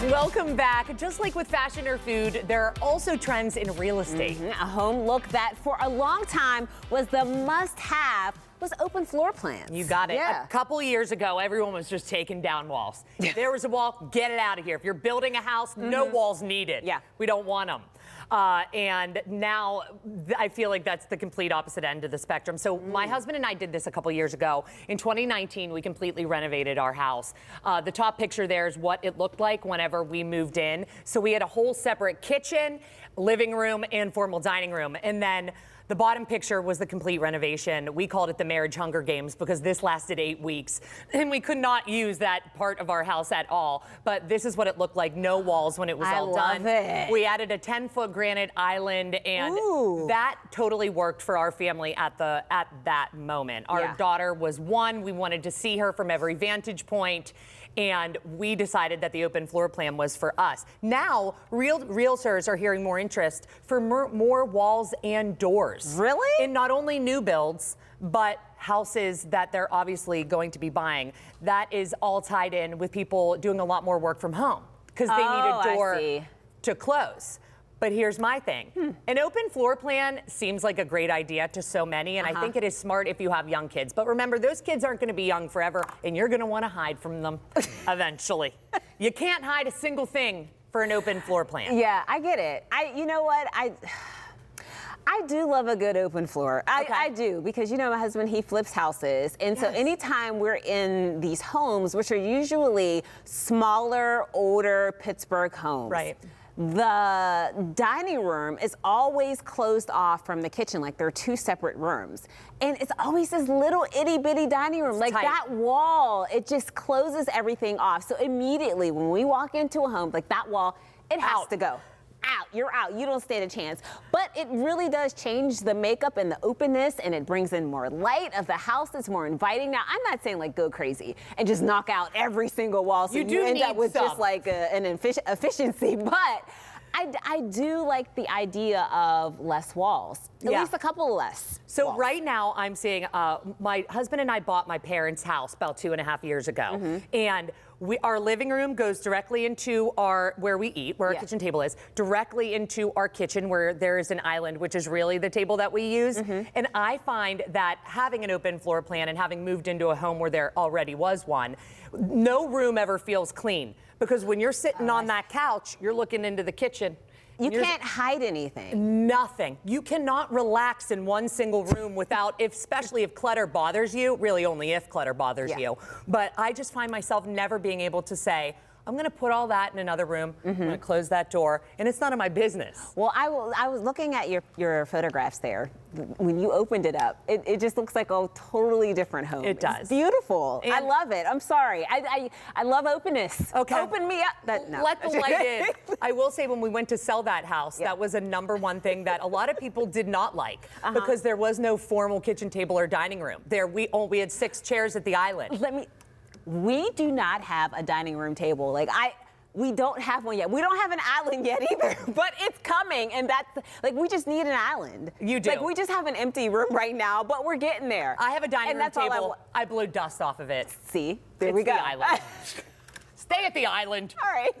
Welcome back. Just like with fashion or food, there are also trends in real estate. A home look that for a long time was the must-have was open floor plans. You got it. Yeah. A couple years ago, everyone was just taking down walls. If there was a wall, get it out of here. If you're building a house, no walls needed. Yeah. We don't want them. And now I feel like that's the complete opposite end of the spectrum. So my husband and I did this a couple years ago. In 2019, we completely renovated our house. The top picture there is what it looked like whenever we moved in. So we had a whole separate kitchen, living room, and formal dining room. And then the bottom picture was the complete renovation. We called it the Marriage Hunger Games because this lasted 8 weeks. And we could not use that part of our house at all. But this is what it looked like, no walls when it was all done. I love it. We added a 10-foot granite island, and that totally worked for our family at that moment. Our daughter was 1. We wanted to see her from every vantage point. And we decided that the open floor plan was for us. Now, realtors are hearing more interest for more walls and doors. Really? In not only new builds, but houses that they're obviously going to be buying. That is all tied in with people doing a lot more work from home because they need a door to close. But here's my thing. An open floor plan seems like a great idea to so many, and I think it is smart if you have young kids. But remember, those kids aren't going to be young forever, and you're going to want to hide from them eventually. You can't hide a single thing for an open floor plan. Yeah, I get it. You know what? I do love a good open floor. I do, because, you know, my husband, he flips houses. And so anytime we're in these homes, which are usually smaller, older Pittsburgh homes. Right. The dining room is always closed off from the kitchen, like there are 2 separate rooms. And it's always this little itty bitty dining room. Like that wall, it just closes everything off. So immediately when we walk into a home, like that wall, it has to go. Out, you're out, you don't stand a chance. But it really does change the makeup and the openness, and it brings in more light of the house. It's more inviting. Now, I'm not saying like go crazy and just knock out every single wall so you end up with just like an efficiency, but I do like the idea of less walls, at least a couple less. So walls. right now I'm seeing, my husband and I bought my parents' house about 2.5 years ago. And our living room goes directly into where we eat, where our kitchen table is, directly into our kitchen where there is an island, which is really the table that we use. And I find that having an open floor plan and having moved into a home where there already was one, no room ever feels clean. Because when you're sitting on that couch, you're looking into the kitchen. You can't hide anything. Nothing. You cannot relax in one single room without, especially if clutter bothers you, really only if clutter bothers you. But I just find myself never being able to say, I'm going to put all that in another room. I'm going to close that door, and it's none of my business. Well, I was looking at your photographs there. When you opened it up, it just looks like a totally different home. It does. It's beautiful. And I love it. I'm sorry. I love openness. Okay. Open me up. No. Let the light in. I will say when we went to sell that house, that was a #1 thing that a lot of people did not like because there was no formal kitchen table or dining room. We had 6 chairs at the island. We do not have a dining room table. We don't have one yet. We don't have an island yet either, but it's coming, and that's, we just need an island. You do. We just have an empty room right now, but we're getting there. I have a dining room table. I blew dust off of it. See? There we go. The island. Stay at the island. All right.